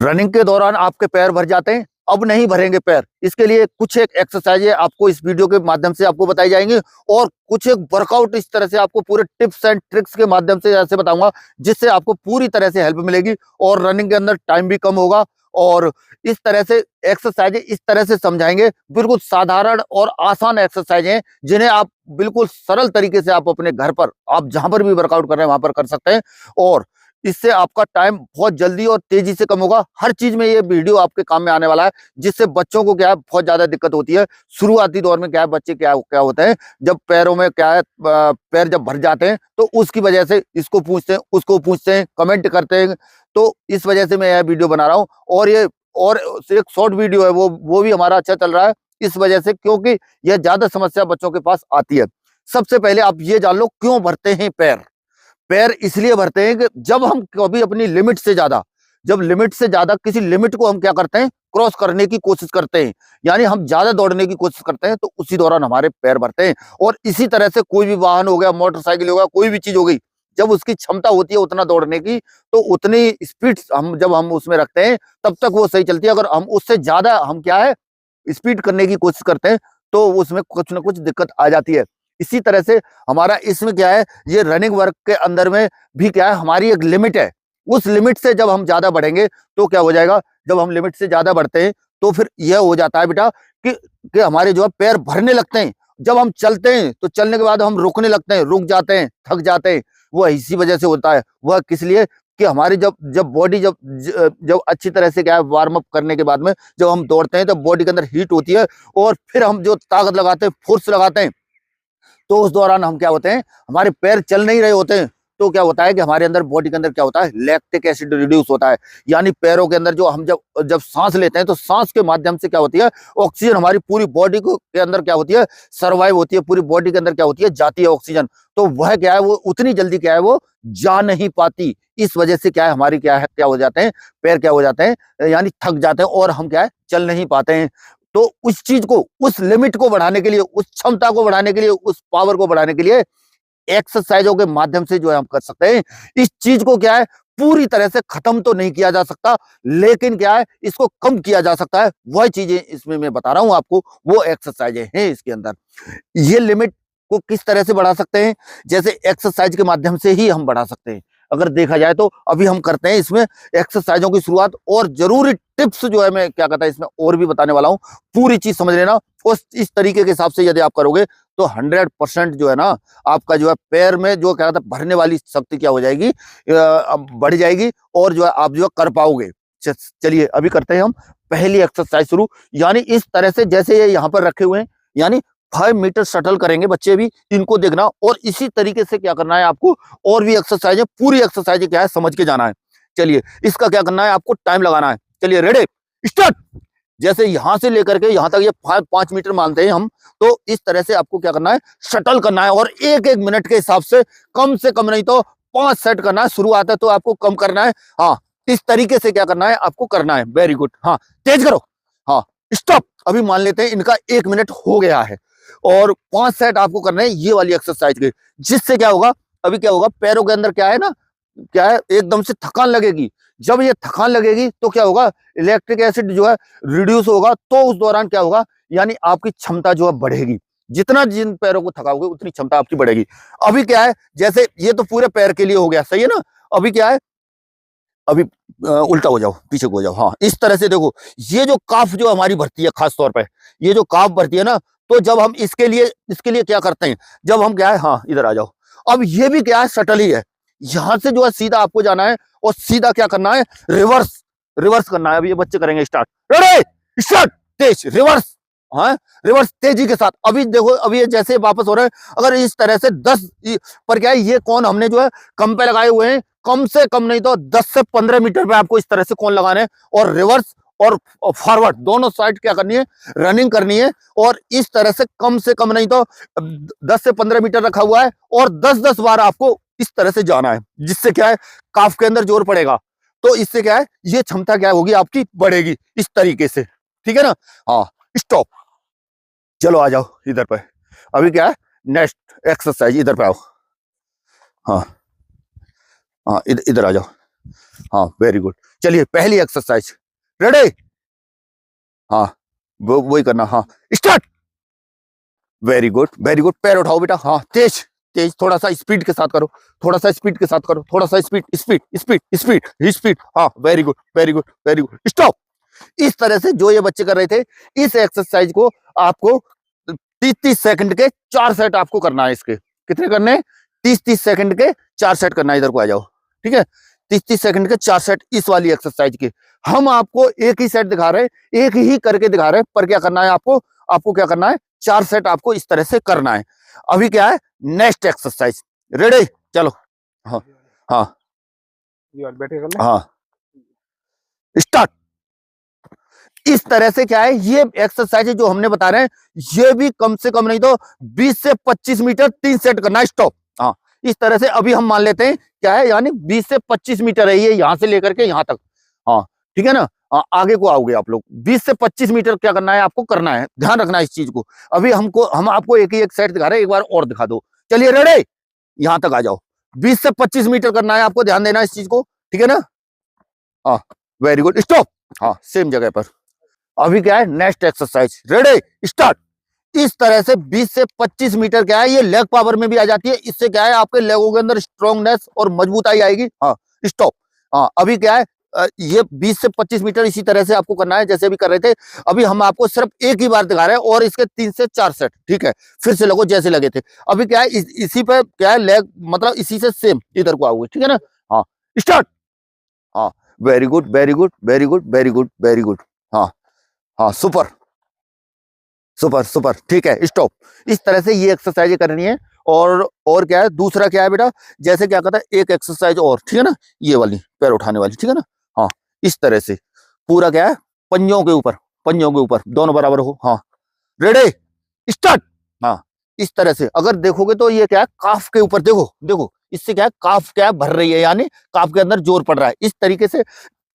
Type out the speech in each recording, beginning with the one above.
Running के दौरान आपके पैर भर जाते हैं, अब नहीं भरेंगे पैर। इसके लिए कुछ एक एक्सरसाइज आपको इस वीडियो के माध्यम से आपको बताई जाएंगी और कुछ एक वर्कआउट इस तरह से आपको पूरे टिप्स एंड ट्रिक्स के माध्यम से ऐसे बताऊंगा जिससे आपको पूरी तरह से हेल्प मिलेगी और रनिंग के अंदर टाइम भी कम होगा। और इस तरह से एक्सरसाइज इस तरह से समझाएंगे, बिल्कुल साधारण और आसान एक्सरसाइज हैं जिन्हें आप बिल्कुल सरल तरीके से आप अपने घर पर, आप जहां पर भी वर्कआउट कर रहे हैं वहां पर कर सकते हैं और इससे आपका टाइम बहुत जल्दी और तेजी से कम होगा। हर चीज में ये वीडियो आपके काम में आने वाला है, जिससे बच्चों को क्या है बहुत ज्यादा दिक्कत होती है। शुरुआती दौर में क्या है बच्चे क्या क्या होते हैं, जब पैरों में क्या है पैर जब भर जाते हैं तो उसकी वजह से इसको पूछते हैं उसको पूछते हैं, कमेंट करते हैं। तो इस वजह से मैं यह वीडियो बना रहा हूँ और ये और एक शॉर्ट वीडियो है वो भी हमारा अच्छा चल रहा है इस वजह से, क्योंकि यह ज्यादा समस्या बच्चों के पास आती है। सबसे पहले आप ये जान लो क्यों भरते हैं पैर। पैर इसलिए भरते हैं कि जब हम कभी अपनी लिमिट से ज्यादा, जब लिमिट से ज्यादा किसी लिमिट को हम क्या करते हैं क्रॉस करने की कोशिश करते हैं, यानी हम ज्यादा दौड़ने की कोशिश करते हैं तो उसी दौरान हमारे पैर भरते हैं। और इसी तरह से कोई भी वाहन हो गया, मोटरसाइकिल हो गया, कोई भी चीज हो गई, जब उसकी क्षमता होती है उतना दौड़ने की तो उतनी स्पीड हम जब हम उसमें रखते हैं तब तक वो सही चलती है। अगर हम उससे ज्यादा हम क्या है स्पीड करने की कोशिश करते हैं तो उसमें कुछ ना कुछ दिक्कत आ जाती है। इसी तरह से हमारा इसमें क्या है, ये रनिंग वर्क के अंदर में भी क्या है हमारी एक लिमिट है। उस लिमिट से जब हम ज्यादा बढ़ेंगे तो क्या हो जाएगा, जब हम लिमिट से ज्यादा बढ़ते हैं तो फिर यह हो जाता है बेटा कि हमारे जो है पैर भरने लगते हैं। जब हम चलते हैं तो चलने के बाद हम रुकने लगते हैं, रुक जाते हैं, थक जाते हैं। वो इसी वजह से होता है। वह किस लिए कि हमारी जब जब बॉडी जब अच्छी तरह से क्या है वार्म अप करने के बाद में जब हम दौड़ते हैं तो बॉडी के अंदर हीट होती है और फिर हम जो ताकत लगाते हैं, फोर्स लगाते हैं, तो उस दौरान हम क्या होते हैं हमारे पैर चल नहीं रहे होते हैं। तो क्या होता है कि हमारे अंदर बॉडी के अंदर क्या होता है लैक्टिक एसिड रिड्यूस होता है, यानी पैरों के अंदर जो हम जब जब सांस लेते हैं तो सांस के माध्यम से क्या होती है ऑक्सीजन हमारी पूरी बॉडी को के अंदर क्या होती है सर्वाइव होती है, पूरी बॉडी के अंदर क्या होती है जाती है ऑक्सीजन। तो वह क्या है वो उतनी जल्दी क्या है वो जा नहीं पाती। इस वजह से क्या है हमारी क्या है क्या हो जाते हैं पैर क्या हो जाते हैं यानी थक जाते हैं और हम क्या है चल नहीं पाते हैं। तो उस चीज को, उस लिमिट को बढ़ाने के लिए, उस क्षमता को बढ़ाने के लिए, उस पावर को बढ़ाने के लिए एक्सरसाइजों के माध्यम से जो है हम कर सकते हैं। इस चीज को क्या है पूरी तरह से खत्म तो नहीं किया जा सकता, लेकिन क्या है इसको कम किया जा सकता है। वह चीजें इसमें मैं बता रहा हूं आपको, वो एक्सरसाइजें हैं इसके अंदर। ये लिमिट को किस तरह से बढ़ा सकते हैं, जैसे एक्सरसाइज के माध्यम से ही हम बढ़ा सकते हैं। अगर देखा जाए तो अभी हम करते हैं इसमें एक्सरसाइजों की शुरुआत और जरूरी टिप्स जो है मैं क्या कहता है इसमें और भी बताने वाला हूं। पूरी चीज समझ लेना। उस इस तरीके के हिसाब से यदि आप करोगे तो 100% जो है ना आपका जो है पैर में जो क्या कहता है भरने वाली शक्ति क्या हो जाएगी बढ़ जाएगी और जो है आप जो है कर पाओगे। चलिए अभी करते हैं हम पहली एक्सरसाइज शुरू। यानी इस तरह से जैसे ये यहाँ पर रखे हुए हैं, यानी 5 मीटर शटल करेंगे बच्चे भी, इनको देखना और इसी तरीके से क्या करना है आपको। और भी एक्सरसाइज है, पूरी एक्सरसाइज क्या है समझ के जाना है। चलिए इसका क्या करना है आपको टाइम लगाना है। चलिए रेडी स्टार्ट। जैसे यहां से लेकर के यहां तक ये 5 मीटर मानते हैं हम, तो इस तरह से आपको क्या करना है शटल करना है और एक एक मिनट के हिसाब से कम नहीं तो 5 सेट करना है। शुरुआत है तो आपको कम करना है। हाँ इस तरीके से क्या करना है आपको करना है। Very good. हाँ तेज करो। हाँ स्टॉप। अभी मान लेते हैं इनका 1 मिनट हो गया है और 5 सेट आपको करना है ये वाली एक्सरसाइज के, जिससे क्या होगा अभी क्या होगा पैरों के अंदर क्या है ना क्या है एकदम से थकान लगेगी। जब ये थकान लगेगी तो क्या होगा इलेक्ट्रिक एसिड जो है रिड्यूस होगा, तो उस दौरान क्या होगा यानी आपकी क्षमता जो है बढ़ेगी। जितना जिन पैरों को थकाओगे उतनी क्षमता आपकी बढ़ेगी। अभी क्या है जैसे ये तो पूरे पैर के लिए हो गया, सही है ना। अभी क्या है अभी उल्टा हो जाओ, पीछे को हो जाओ। हाँ इस तरह से देखो, ये जो काफ जो हमारी भरती है खास तौर पे, ये जो काफ भरती है ना, तो जब हम इसके लिए क्या करते हैं, जब हम क्या है हाँ इधर आ जाओ। अब ये भी क्या है शटल ही है। यहां से जो है सीधा आपको जाना है और सीधा क्या करना है रिवर्स, रिवर्स करना है। अभी ये बच्चे करेंगे स्टार्ट। Ready start. तेज रिवर्स। हाँ रिवर्स तेजी के साथ। अभी देखो अभी ये जैसे वापस हो रहे हैं, अगर इस तरह से 10 पर क्या है ये कौन हमने जो है कम पे लगाए हुए हैं, कम से कम नहीं तो 10 से 15 मीटर पे आपको इस तरह से कौन लगाने हैं और रिवर्स और फॉरवर्ड दोनों साइड क्या करनी है रनिंग करनी है। और इस तरह से कम नहीं तो 10 से 15 मीटर रखा हुआ है और 10-10 बार आपको इस तरह से जाना है, जिससे क्या है काफ के अंदर जोर पड़ेगा। तो इससे क्या है ये क्षमता क्या होगी आपकी बढ़ेगी इस तरीके से, ठीक है ना। हाँ स्टॉप। चलो आ जाओ इधर पे। अभी क्या है नेक्स्ट एक्सरसाइज, इधर पे आओ। हाँ हाँ इधर आ जाओ। हाँ वेरी गुड। चलिए पहली एक्सरसाइज, रेडी? हाँ वही करना, हाँ start. Very good very good. पैर उठाओ बेटा, हाँ तेज तेज, थोड़ा सा स्पीड के साथ करो, थोड़ा सा स्पीड के साथ करो, थोड़ा सा speed speed speed speed speed. हाँ very good very good very good, stop. इस तरह से जो ये बच्चे कर रहे थे, इस एक्सरसाइज को आपको 30-30 सेकंड के 4 सेट आपको करना है। इसके कितने करने हैं? 30-30 सेकंड के 4 सेट करना है। इधर को आ जाओ, ठीक है? 30-30 सेकंड के 4 सेट इस वाली एक्सरसाइज के। हम आपको एक ही सेट दिखा रहे हैं, एक ही करके दिखा रहे हैं, पर क्या करना है आपको? आपको क्या करना है? 4 सेट आपको इस तरह से करना है। अभी क्या है? Next exercise, ready? चलो हाँ हाँ हाँ स्टार्ट। इस तरह से क्या है, ये एक्सरसाइज जो हमने बता रहे हैं, ये भी कम से कम नहीं तो 20 से 25 मीटर 3 सेट करना है। स्टॉप। हाँ इस तरह से अभी हम मान लेते हैं क्या है, यानी 20 से 25 मीटर है ये, यहां से लेकर के यहां तक। हाँ ठीक है ना? आगे को आओगे आप लोग। 20 से 25 मीटर क्या करना है आपको? करना है, ध्यान रखना है इस चीज को। अभी हम आपको एक ही एक सेट दिखा रहे हैं, एक बार और दिखा दो। चलिए रेडी? यहां तक आ जाओ। 20 से 25 मीटर करना है आपको, ध्यान देना इस चीज को, ठीक है ना? हाँ वेरी गुड, स्टॉप। हाँ सेम जगह पर। अभी क्या है? Next exercise, ready start. इस तरह से 20 से 25 मीटर क्या है, ये लेग पावर में भी आ जाती है। इससे क्या है, आपके लेगों के अंदर स्ट्रांगनेस और मजबूताई आएगी। हाँ स्टॉप। हाँ अभी क्या है, ये 20 से 25 मीटर इसी तरह से आपको करना है जैसे अभी कर रहे थे। अभी हम आपको सिर्फ एक ही बार दिखा रहे हैं, और इसके 3 से 4 सेट, ठीक है? फिर से लगो जैसे लगे थे। अभी क्या है, इसी पे क्या है, लेग मतलब इसी से सेम इधर को आओगे, ठीक है ना? हाँ स्टार्ट। हाँ very good very good very good very good very good. हाँ हाँ सुपर सुपर सुपर, ठीक है स्टॉप। इस तरह से ये एक्सरसाइज करनी है। और क्या है, दूसरा क्या है बेटा, जैसे क्या कहता है, एक एक्सरसाइज और, ठीक है ना? ये वाली पैर उठाने वाली, ठीक है ना? हाँ इस तरह से पूरा क्या है, पंजों के ऊपर, पंजों के ऊपर दोनों बराबर हो। हाँ रेडी स्टार्ट। हाँ इस तरह से अगर देखोगे तो ये क्या है, काफ के ऊपर देखो, देखो इससे क्या है, काफ क्या है, भर रही है, यानी काफ के अंदर जोर पड़ रहा है इस तरीके से।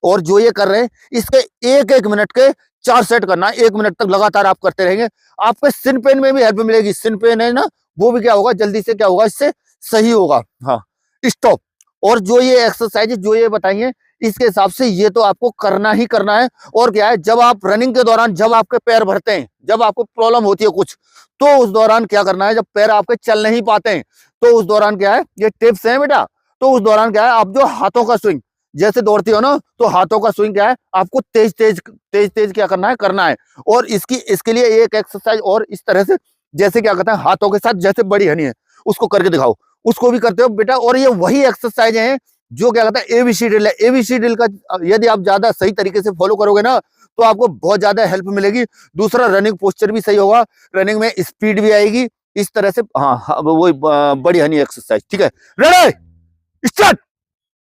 और जो ये कर रहे हैं, इसके 1-1 मिनट के 4 सेट करना है। 1 मिनट तक लगातार आप करते रहेंगे, आपके सिन पेन में भी हेल्प मिलेगी। सिन पेन है ना, वो भी क्या होगा, जल्दी से क्या होगा, इससे सही होगा। हाँ स्टॉप। और जो ये एक्सरसाइज जो ये बताई है, इसके हिसाब से ये तो आपको करना ही करना है। और क्या है, जब आप रनिंग के दौरान, जब आपके पैर भरते हैं, जब आपको प्रॉब्लम होती है कुछ, तो उस दौरान क्या करना है, जब पैर आपके चल नहीं पाते हैं, तो उस दौरान क्या है, ये टिप्स हैं बेटा। तो उस दौरान क्या है, आप जो हाथों का स्विंग, जैसे दौड़ती हो ना, तो हाथों का स्विंग क्या है, आपको तेज तेज तेज तेज क्या करना है, करना है। और इसके लिए एक एक्सरसाइज और इस तरह से, जैसे क्या कहते हैं, हाथों के साथ जैसे बड़ी हनी है, उसको करके दिखाओ। उसको भी करते हो बेटा। और ये वही एक्सरसाइज है जो क्या कहता है, एबीसी ड्रिल है। एबीसी ड्रिल का यदि आप ज्यादा सही तरीके से फॉलो करोगे ना, तो आपको बहुत ज्यादा हेल्प मिलेगी। दूसरा, रनिंग पोस्चर भी सही होगा, रनिंग में स्पीड भी आएगी इस तरह से। हाँ वो बड़ी हनी एक्सरसाइज, ठीक है? Ready start.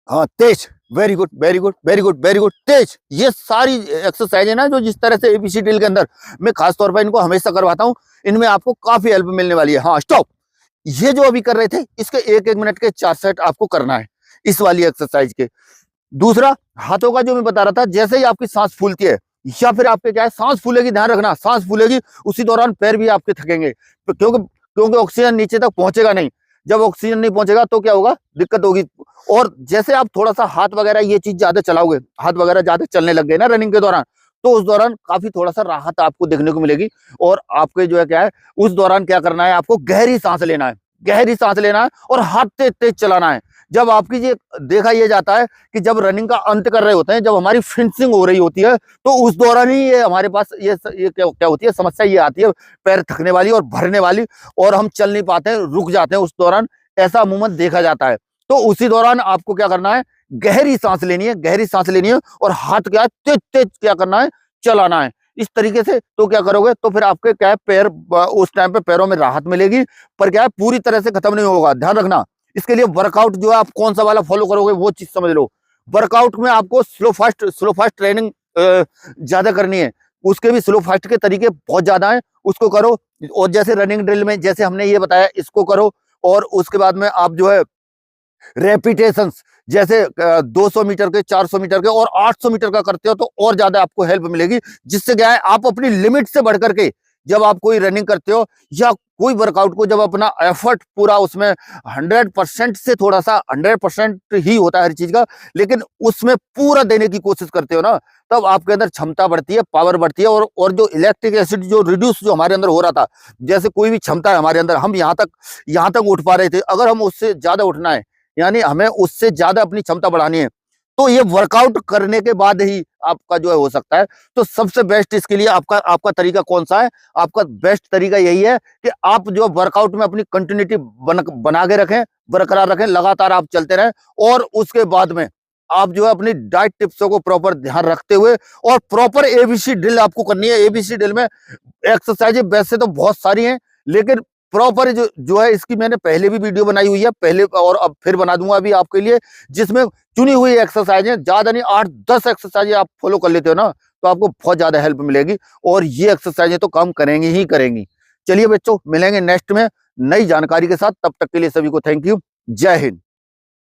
हाँ तेज, very good very good very good very good, तेज। ये सारी एक्सरसाइज है ना, जो जिस तरह से एबीसी ड्रिल के अंदर मैं खास तौर पर इनको हमेशा करवाता हूँ, इनमें आपको काफी हेल्प मिलने वाली है। हाँ स्टॉप। ये जो अभी कर रहे थे, इसके 1-1 मिनट के 4 सेट आपको करना है इस वाली एक्सरसाइज के। दूसरा, हाथों का जो मैं बता रहा था, जैसे ही आपकी सांस फूलती है, या फिर आपके क्या है, सांस फूलेगी, ध्यान रखना, सांस फूलेगी, उसी दौरान पैर भी आपके थकेंगे, क्योंकि क्योंकि ऑक्सीजन नीचे तक पहुंचेगा नहीं। जब ऑक्सीजन नहीं पहुंचेगा तो क्या होगा, दिक्कत होगी। और जैसे आप थोड़ा सा हाथ वगैरह ये चीज ज्यादा चलाओगे, हाथ वगैरह ज्यादा चलने लग गए ना रनिंग के दौरान, तो उस दौरान काफी थोड़ा सा राहत आपको देखने को मिलेगी। और आपके जो है क्या है, उस दौरान क्या करना है, आपको गहरी सांस लेना है, गहरी सांस लेना है, और हाथ तेज तेज चलाना है। जब आपकी ये देखा यह जाता है कि जब रनिंग का अंत कर रहे होते हैं, जब हमारी फिनिशिंग हो रही होती है, तो उस दौरान ही ये हमारे पास ये क्या होती है, समस्या ये आती है, पैर थकने वाली और भरने वाली, और हम चल नहीं पाते हैं, रुक जाते हैं उस दौरान। ऐसा अमूमन देखा जाता है। तो उसी दौरान आपको क्या करना है, गहरी सांस लेनी है, गहरी सांस लेनी है, और हाथ क्या तेज तेज क्या करना है, चलाना है इस तरीके से। तो क्या करोगे, तो फिर आपके क्या है, पैर उस टाइम पे पैरों में राहत मिलेगी, पर क्या है, पूरी तरह से खत्म नहीं होगा, ध्यान रखना। इसके लिए वर्कआउट जो है, आप कौन सा वाला फॉलो करोगे, वो चीज समझ लो। वर्कआउट में आपको स्लो फास्ट ट्रेनिंग ज्यादा करनी है। उसके भी स्लो फास्ट के तरीके बहुत ज्यादा हैं, उसको करो। और जैसे रनिंग ड्रिल में जैसे हमने ये बताया, इसको करो। और उसके बाद में आप जो है रेपिटेशंस, जैसे 200 मीटर के, 400 मीटर के और 800 मीटर का करते हो, तो और ज्यादा आपको हेल्प मिलेगी। जिससे क्या है, आप अपनी लिमिट से बढ़ करके, जब आप कोई रनिंग करते हो या कोई वर्कआउट को जब अपना एफर्ट पूरा उसमें 100% से थोड़ा सा 100% ही होता है हर चीज का, लेकिन उसमें पूरा देने की कोशिश करते हो ना, तब आपके अंदर क्षमता बढ़ती है, पावर बढ़ती है। और जो इलेक्ट्रिक एसिड जो रिड्यूस जो हमारे अंदर हो रहा था, जैसे कोई भी क्षमता है हमारे अंदर, हम यहाँ तक उठ पा रहे थे, अगर हम उससे ज्यादा उठना है, यानी हमें उससे ज्यादा अपनी क्षमता बढ़ानी है, तो ये वर्कआउट करने के बाद ही आपका जो है हो सकता है। तो सबसे बेस्ट इसके लिए आपका तरीका कौन सा है? आपका बेस्ट तरीका यही है कि आप जो वर्कआउट में अपनी कंटिन्यूटी बना के रखें, बरकरार रखें, लगातार आप चलते रहें। और उसके बाद में आप जो है अपनी डाइट टिप्सों को प्रॉपर ध्यान रखते हुए और प्रॉपर एबीसी ड्रिल आपको करनी है। एबीसी ड्रिल में एक्सरसाइज वैसे तो बहुत सारी हैं, लेकिन प्रॉपर जो है इसकी मैंने पहले भी वीडियो बनाई हुई है, पहले और अब फिर बना दूंगा अभी आपके लिए, जिसमें चुनी हुई एक्सरसाइज है, ज्यादा नहीं 8-10 एक्सरसाइज आप फॉलो कर लेते हो ना, तो आपको बहुत ज्यादा हेल्प मिलेगी। और ये एक्सरसाइजें तो काम करेंगी ही करेंगी। चलिए बच्चों, मिलेंगे नेक्स्ट में नई जानकारी के साथ, तब तक के लिए सभी को थैंक यू। जय हिंद।